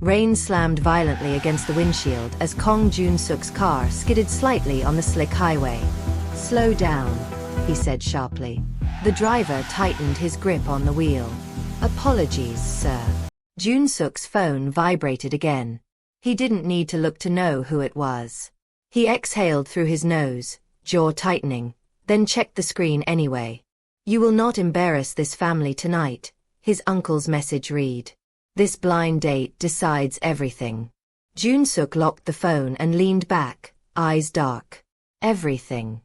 Rain slammed violently against the windshield as Kong Jun-suk's car skidded slightly on the slick highway. "Slow down," he said sharply. The driver tightened his grip on the wheel. "Apologies, sir." Jun-suk's phone vibrated again. He didn't need to look to know who it was. He exhaled through his nose, jaw tightening, then checked the screen anyway. "You will not embarrass this family tonight," his uncle's message read. "This blind date decides everything." Jun-suk locked the phone and leaned back, eyes dark. Everything.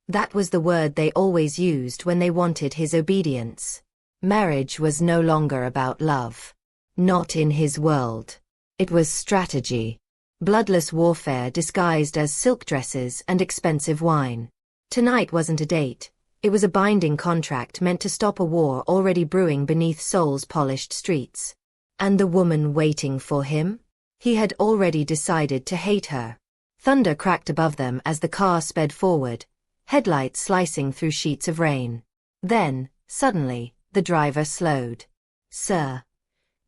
That was the word they always used when they wanted his obedience. Marriage was no longer about love. Not in his world. It was strategy. Bloodless warfare disguised as silk dresses and expensive wine. Tonight wasn't a date. It was a binding contract meant to stop a war already brewing beneath Seoul's polished streets. And the woman waiting for him? He had already decided to hate her. Thunder cracked above them as the car sped forward, headlights slicing through sheets of rain. Then, suddenly, the driver slowed. "Sir,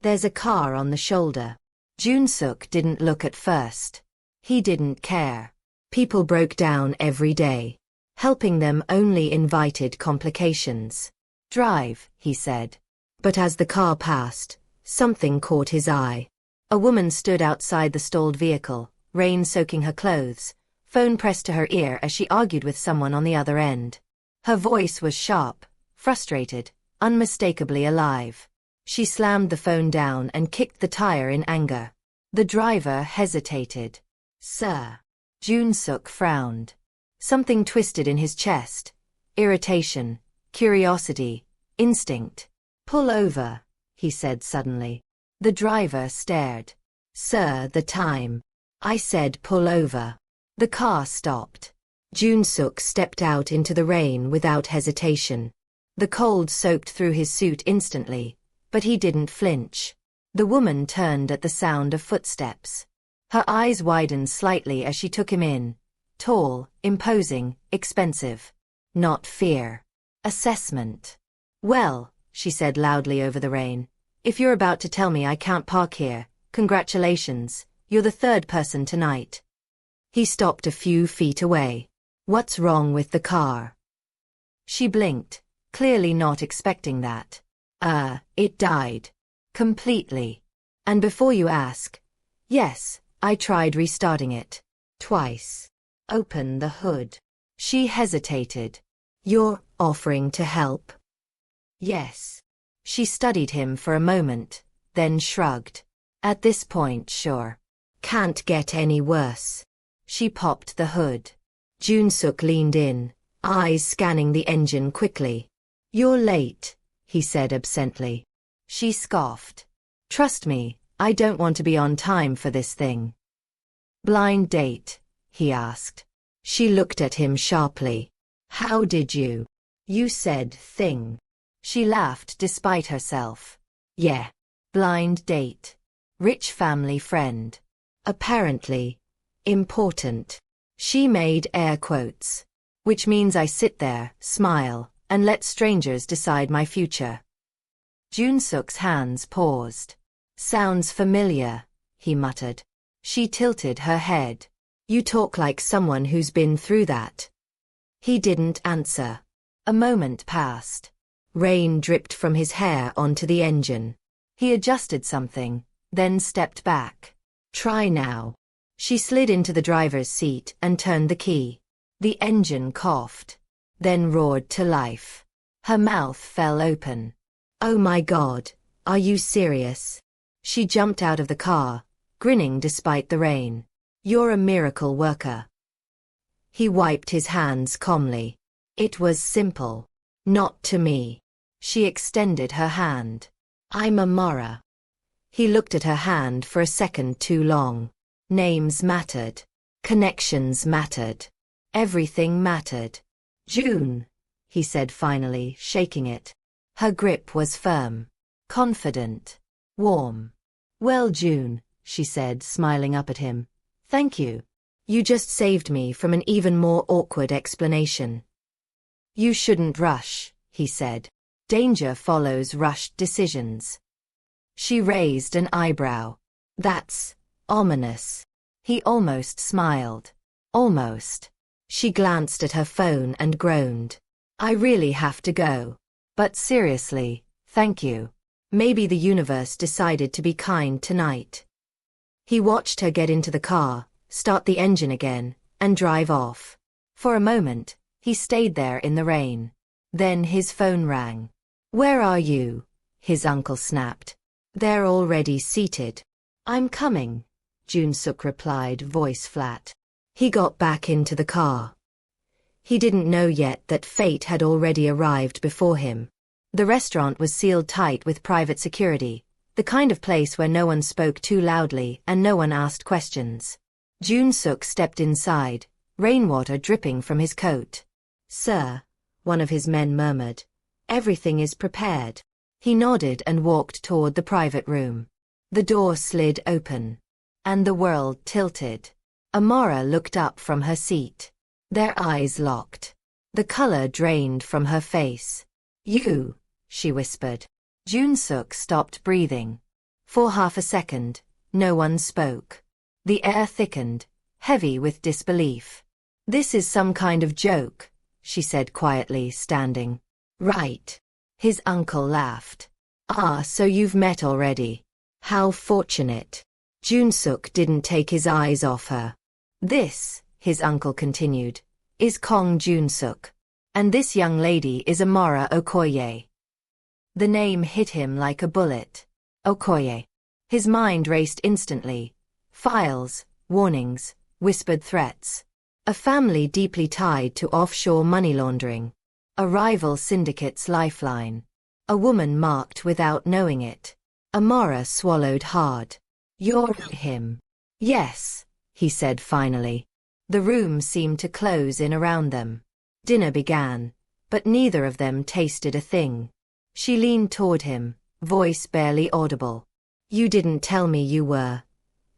there's a car on the shoulder." Jun-suk didn't look at first. He didn't care. People broke down every day. Helping them only invited complications. "Drive," he said. But as the car passed, something caught his eye. A woman stood outside the stalled vehicle, rain soaking her clothes, phone pressed to her ear as she argued with someone on the other end. Her voice was sharp, frustrated, unmistakably alive. She slammed the phone down and kicked the tire in anger. The driver hesitated. "Sir." Jun-suk frowned. Something twisted in his chest. Irritation, curiosity, instinct. "Pull over," he said suddenly. The driver stared. "Sir, the time." "I said pull over." The car stopped. Jun-suk stepped out into the rain without hesitation. The cold soaked through his suit instantly, but he didn't flinch. The woman turned at the sound of footsteps. Her eyes widened slightly as she took him in. Tall, imposing, expensive. Not fear. Assessment. "Well," she said loudly over the rain, "if you're about to tell me I can't park here, congratulations, you're the third person tonight." He stopped a few feet away. "What's wrong with the car?" She blinked, clearly not expecting that. It died. Completely. And before you ask, yes, I tried restarting it. Twice. Open the hood." She hesitated. "You're offering to help?" "Yes." She studied him for a moment, then shrugged. "At this point, sure. Can't get any worse." She popped the hood. Jun-suk leaned in, eyes scanning the engine quickly. "You're late," he said absently. She scoffed. "Trust me, I don't want to be on time for this thing." "Blind date?" he asked. She looked at him sharply. "How did you?" "You said thing." She laughed despite herself. "Yeah. Blind date. Rich family friend. Apparently. Important." She made air quotes. "Which means I sit there, smile, and let strangers decide my future." Jun-suk's hands paused. "Sounds familiar," he muttered. She tilted her head. "You talk like someone who's been through that." He didn't answer. A moment passed. Rain dripped from his hair onto the engine. He adjusted something, then stepped back. "Try now." She slid into the driver's seat and turned the key. The engine coughed, then roared to life. Her mouth fell open. "Oh my God, are you serious?" She jumped out of the car, grinning despite the rain. "You're a miracle worker." He wiped his hands calmly. "It was simple. Not to me." She extended her hand. "I'm a Mara." He looked at her hand for a second too long. Names mattered. Connections mattered. Everything mattered. "June," he said finally, shaking it. Her grip was firm. Confident. Warm. "Well, June," she said, smiling up at him. "Thank you. You just saved me from an even more awkward explanation." "You shouldn't rush," he said. "Danger follows rushed decisions." She raised an eyebrow. That's ominous. He almost smiled. Almost. She glanced at her phone and groaned. I really have to go. But seriously, thank you. Maybe the universe decided to be kind tonight. He watched her get into the car, start the engine again, and drive off. For a moment, he stayed there in the rain. Then his phone rang. Where are you? His uncle snapped. They're already seated. I'm coming, Jun-suk replied, voice flat. He got back into the car. He didn't know yet that fate had already arrived before him. The restaurant was sealed tight with private security, the kind of place where no one spoke too loudly and no one asked questions. Jun-suk stepped inside, rainwater dripping from his coat. Sir, one of his men murmured. Everything is prepared. He nodded and walked toward the private room. The door slid open. And the world tilted. Amara looked up from her seat. Their eyes locked. The color drained from her face. You, she whispered. Jun-suk stopped breathing. For half a second, no one spoke. The air thickened, heavy with disbelief. This is some kind of joke, she said quietly, standing. Right. His uncle laughed. Ah, so you've met already. How fortunate. Jun-suk didn't take his eyes off her. This, his uncle continued, is Kong Jun-suk. And this young lady is Amara Okoye. The name hit him like a bullet. Okoye. His mind raced instantly. Files, warnings, whispered threats. A family deeply tied to offshore money laundering. A rival syndicate's lifeline. A woman marked without knowing it. Amara swallowed hard. You're him. Yes, he said finally. The room seemed to close in around them. Dinner began, but neither of them tasted a thing. She leaned toward him, voice barely audible. You didn't tell me you were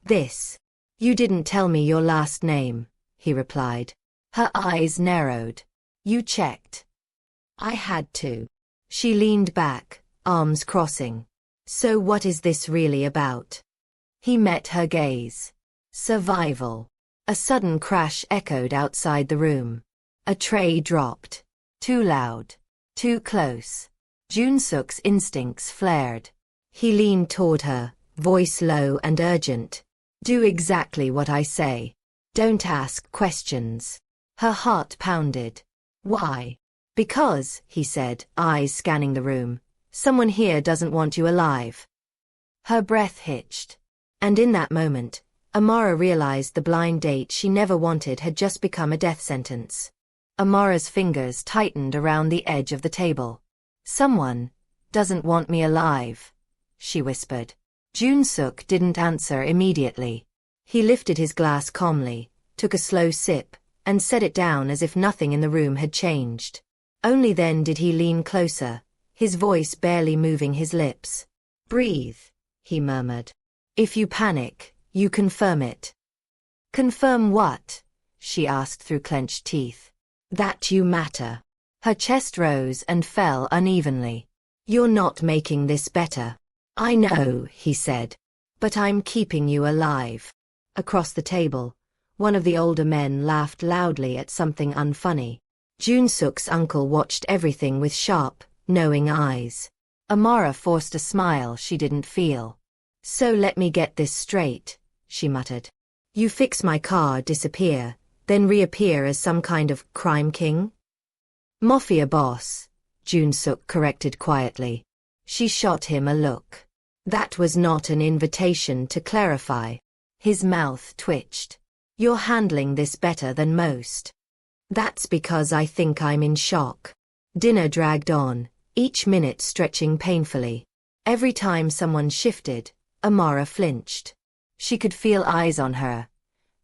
this. You didn't tell me your last name, he replied. Her eyes narrowed. You checked. I had to. She leaned back, arms crossing. So what is this really about? He met her gaze. Survival. A sudden crash echoed outside the room. A tray dropped. Too loud. Too close. Jun-suk's instincts flared. He leaned toward her, voice low and urgent. Do exactly what I say. Don't ask questions. Her heart pounded. Why? Because, he said, eyes scanning the room, someone here doesn't want you alive. Her breath hitched. And in that moment, Amara realized the blind date she never wanted had just become a death sentence. Amara's fingers tightened around the edge of the table. Someone doesn't want me alive, she whispered. Jun-suk didn't answer immediately. He lifted his glass calmly, took a slow sip, and set it down as if nothing in the room had changed. Only then did he lean closer, his voice barely moving his lips. Breathe, he murmured. If you panic, you confirm it. Confirm what? She asked through clenched teeth. That you matter. Her chest rose and fell unevenly. You're not making this better. I know, he said. But I'm keeping you alive. Across the table, one of the older men laughed loudly at something unfunny. Jun-suk's uncle watched everything with sharp, knowing eyes. Amara forced a smile she didn't feel. So let me get this straight, she muttered. You fix my car, disappear, then reappear as some kind of crime king? Mafia boss, Jun-suk corrected quietly. She shot him a look. That was not an invitation to clarify. His mouth twitched. You're handling this better than most. That's because I think I'm in shock. Dinner dragged on, each minute stretching painfully. Every time someone shifted, Amara flinched. She could feel eyes on her.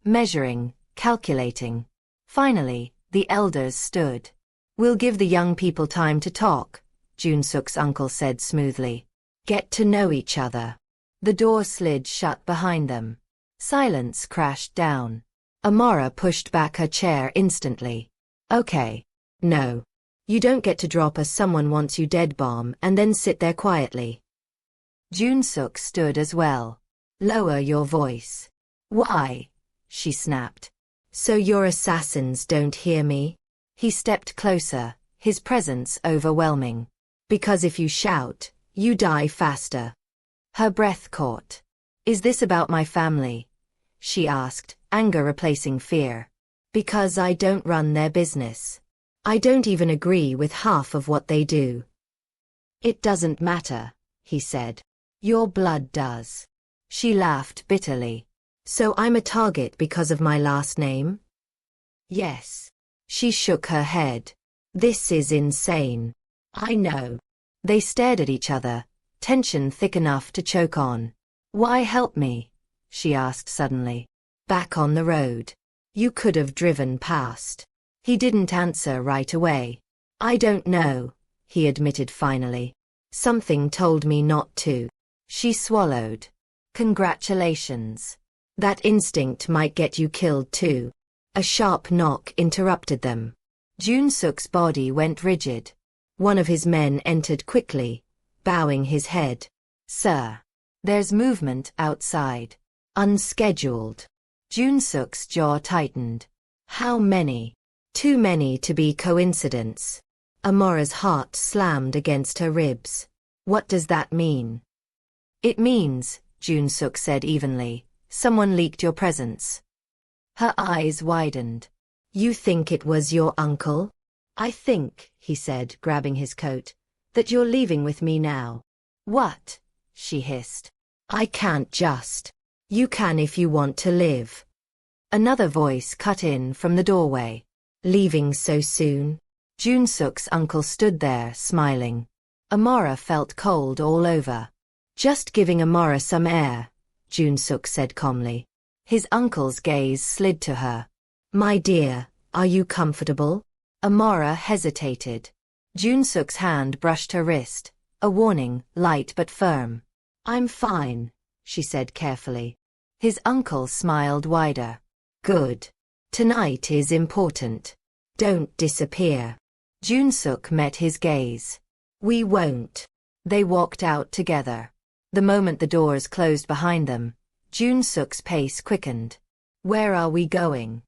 Measuring, calculating. Finally, the elders stood. We'll give the young people time to talk, Jun-suk's uncle said smoothly. Get to know each other. The door slid shut behind them. Silence crashed down. Amara pushed back her chair instantly. Okay. No. You don't get to drop a someone wants you dead bomb and then sit there quietly. Jun-suk stood as well. Lower your voice. Why? She snapped. So your assassins don't hear me? He stepped closer, his presence overwhelming. Because if you shout, you die faster. Her breath caught. Is this about my family? She asked, anger replacing fear. Because I don't run their business. I don't even agree with half of what they do. It doesn't matter, he said. Your blood does. She laughed bitterly. So I'm a target because of my last name? Yes. She shook her head. This is insane. I know. They stared at each other, tension thick enough to choke on. Why help me? She asked suddenly. Back on the road. You could have driven past. He didn't answer right away. I don't know, he admitted finally. Something told me not to. She swallowed. Congratulations. That instinct might get you killed too. A sharp knock interrupted them. Jun-suk's body went rigid. One of his men entered quickly, bowing his head. Sir. There's movement outside. Unscheduled. Jun-suk's jaw tightened. How many? Too many to be coincidence. Amora's heart slammed against her ribs. What does that mean? It means, Jun-suk said evenly, someone leaked your presence. Her eyes widened. You think it was your uncle? I think, he said, grabbing his coat, that you're leaving with me now. What? She hissed. I can't just. You can if you want to live. Another voice cut in from the doorway. Leaving so soon? Jun-suk's uncle stood there, smiling. Amora felt cold all over. Just giving Amora some air, Jun-suk said calmly. His uncle's gaze slid to her. My dear, are you comfortable? Amora hesitated. Jun-suk's hand brushed her wrist, a warning, light but firm. I'm fine, she said carefully. His uncle smiled wider. Good. Tonight is important. Don't disappear. Jun-suk met his gaze. We won't. They walked out together. The moment the doors closed behind them, Jun-suk's pace quickened. Where are we going?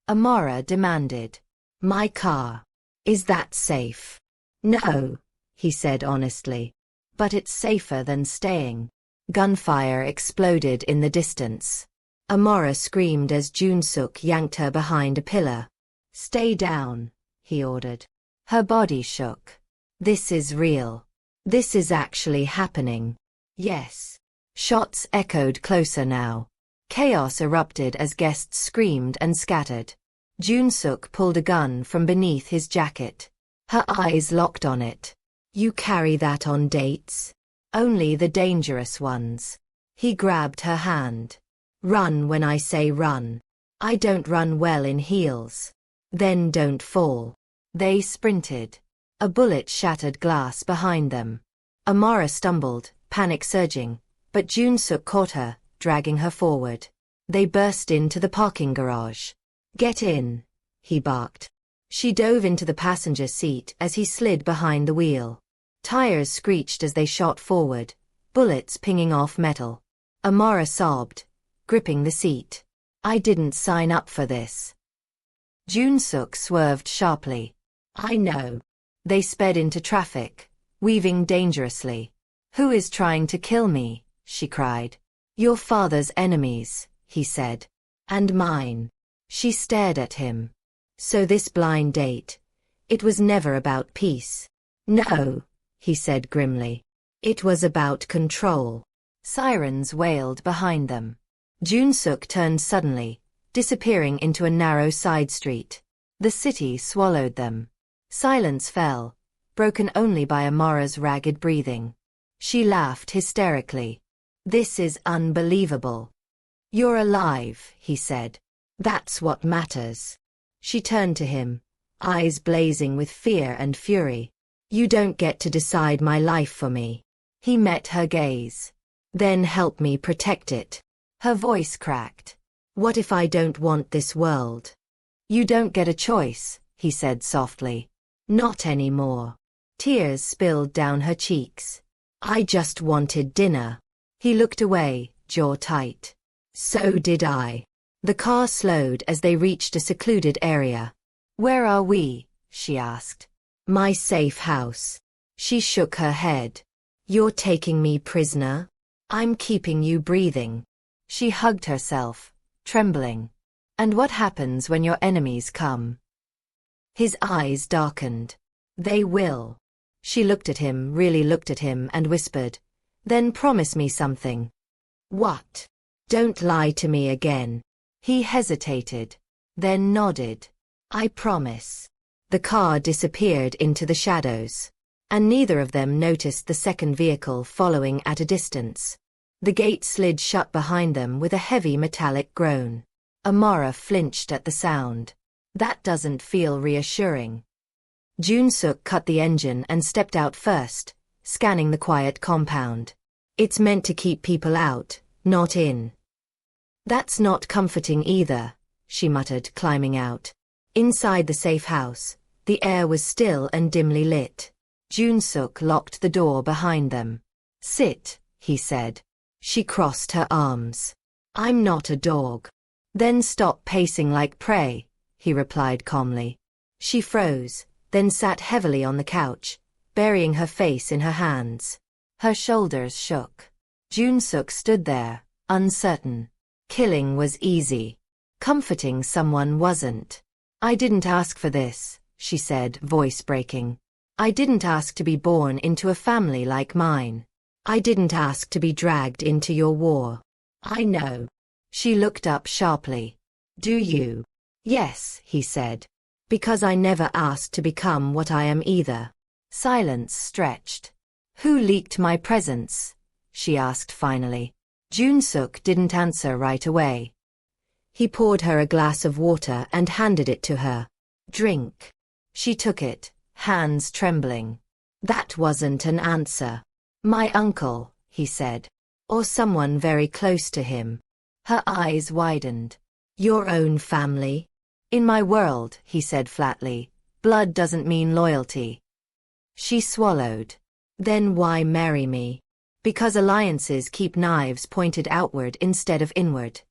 Amora demanded. My car. Is that safe? No, he said honestly. But it's safer than staying. Gunfire exploded in the distance. Amora screamed as Jun-suk yanked her behind a pillar. Stay down, he ordered. Her body shook. This is real. This is actually happening. Yes. Shots echoed closer now. Chaos erupted as guests screamed and scattered. Jun-suk pulled a gun from beneath his jacket. Her eyes locked on it. You carry that on dates? Only the dangerous ones. He grabbed her hand. Run when I say run. I don't run well in heels. Then don't fall. They sprinted. A bullet shattered glass behind them. Amara stumbled, panic surging, but Jun-suk caught her, dragging her forward. They burst into the parking garage. Get in, he barked. She dove into the passenger seat as he slid behind the wheel. Tires screeched as they shot forward, bullets pinging off metal. Amara sobbed, gripping the seat. I didn't sign up for this. Jun-suk swerved sharply. I know. They sped into traffic, weaving dangerously. Who is trying to kill me? She cried. Your father's enemies, he said. And mine. She stared at him. So this blind date. It was never about peace. No, he said grimly. It was about control. Sirens wailed behind them. Jun-suk turned suddenly, disappearing into a narrow side street. The city swallowed them. Silence fell, broken only by Amara's ragged breathing. She laughed hysterically. This is unbelievable. You're alive, he said. That's what matters. She turned to him, eyes blazing with fear and fury. You don't get to decide my life for me. He met her gaze. Then help me protect it. Her voice cracked. What if I don't want this world? You don't get a choice, he said softly. Not anymore. Tears spilled down her cheeks. I just wanted dinner. He looked away, jaw tight. So did I. The car slowed as they reached a secluded area. Where are we? She asked. My safe house. She shook her head. You're taking me prisoner? I'm keeping you breathing. She hugged herself, trembling. And what happens when your enemies come? His eyes darkened. They will. She looked at him, really looked at him, and whispered, Then promise me something. What? Don't lie to me again. He hesitated, then nodded. I promise. The car disappeared into the shadows, and neither of them noticed the second vehicle following at a distance. The gate slid shut behind them with a heavy metallic groan. Amara flinched at the sound. That doesn't feel reassuring. Jun-suk cut the engine and stepped out first, scanning the quiet compound. It's meant to keep people out, not in. That's not comforting either, she muttered, climbing out. Inside the safe house, the air was still and dimly lit. Jun-suk locked the door behind them. Sit, he said. She crossed her arms. I'm not a dog. Then stop pacing like prey, he replied calmly. She froze, then sat heavily on the couch, burying her face in her hands. Her shoulders shook. Jun-suk stood there, uncertain. Killing was easy. Comforting someone wasn't. I didn't ask for this, she said, voice breaking. I didn't ask to be born into a family like mine. I didn't ask to be dragged into your war. I know. She looked up sharply. Do you? Yes, he said. Because I never asked to become what I am either. Silence stretched. Who leaked my presence? She asked finally. Jun-suk didn't answer right away. He poured her a glass of water and handed it to her. Drink. She took it, hands trembling. That wasn't an answer. My uncle, he said. Or someone very close to him. Her eyes widened. Your own family? In my world, he said flatly, blood doesn't mean loyalty. She swallowed. Then why marry me? Because alliances keep knives pointed outward instead of inward.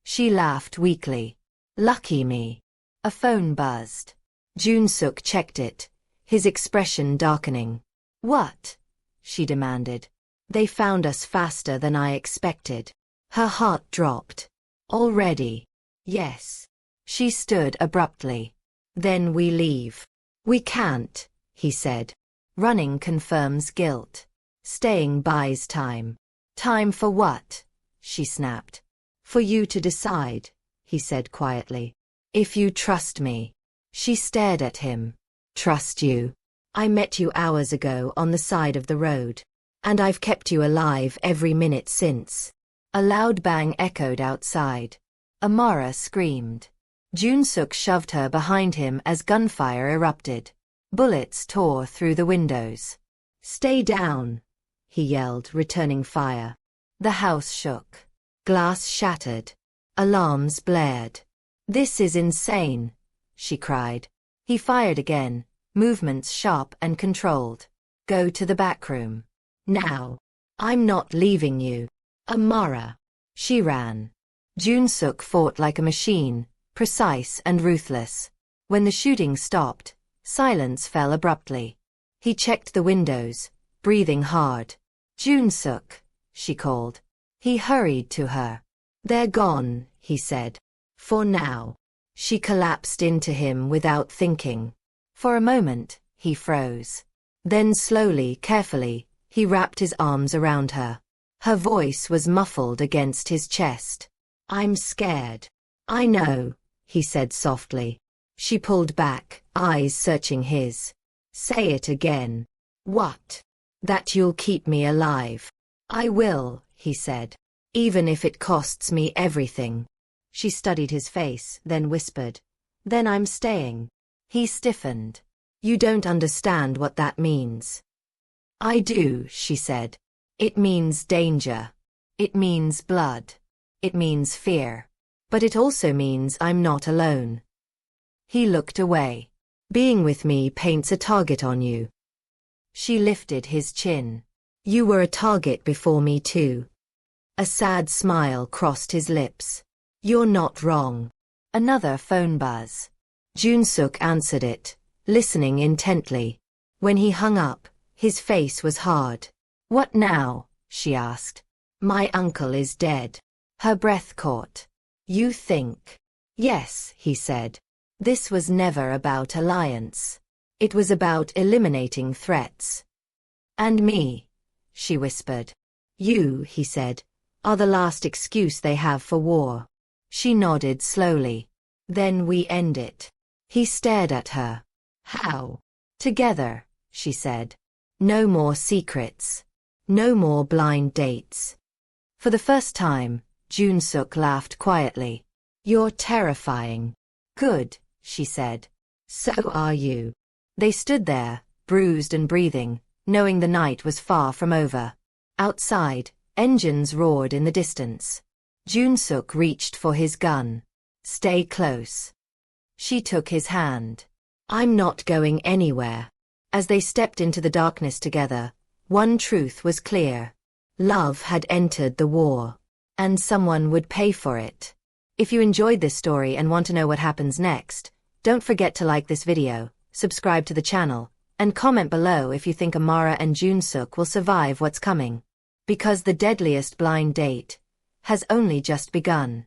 She laughed weakly. Lucky me. A phone buzzed. Jun-suk checked it, his expression darkening. What? She demanded. They found us faster than I expected. Her heart dropped. Already? Yes. She stood abruptly. Then we leave. We can't, he said. Running confirms guilt. Staying buys time. Time for what? She snapped. For you to decide, he said quietly. If you trust me. She stared at him. Trust you? I met you hours ago on the side of the road. And I've kept you alive every minute since. A loud bang echoed outside. Amara screamed. Jun-suk shoved her behind him as gunfire erupted. Bullets tore through the windows. Stay down, he yelled, returning fire. The house shook. Glass shattered. Alarms blared. This is insane, she cried. He fired again, movements sharp and controlled. Go to the back room. Now. I'm not leaving you. Amara. She ran. Jun-suk fought like a machine, precise and ruthless. When the shooting stopped, silence fell abruptly. He checked the windows, breathing hard. Jun-suk, she called. He hurried to her. They're gone, he said. For now. She collapsed into him without thinking. For a moment, he froze. Then slowly, carefully, he wrapped his arms around her. Her voice was muffled against his chest. I'm scared. I know, he said softly. She pulled back, eyes searching his. Say it again. What? That you'll keep me alive. I will, he said. Even if it costs me everything. She studied his face, then whispered. Then I'm staying. He stiffened. You don't understand what that means. I do, she said. It means danger. It means blood. It means fear. But it also means I'm not alone. He looked away. Being with me paints a target on you. She lifted his chin. You were a target before me too. A sad smile crossed his lips. You're not wrong. Another phone buzz. Jun-suk answered it, listening intently. When he hung up, his face was hard. What now? She asked. My uncle is dead. Her breath caught. You think? Yes, he said. This was never about alliance. It was about eliminating threats. And me, she whispered. You, he said, are the last excuse they have for war. She nodded slowly. Then we end it. He stared at her. How? Together, she said. No more secrets. No more blind dates. For the first time, Jun-suk laughed quietly. You're terrifying. Good, she said. So are you. They stood there, bruised and breathing, knowing the night was far from over. Outside, engines roared in the distance. Jun-suk reached for his gun. Stay close. She took his hand. I'm not going anywhere. As they stepped into the darkness together, one truth was clear. Love had entered the war. And someone would pay for it. If you enjoyed this story and want to know what happens next, don't forget to like this video, subscribe to the channel, and comment below if you think Amara and Jun-suk will survive what's coming. Because the deadliest blind date has only just begun.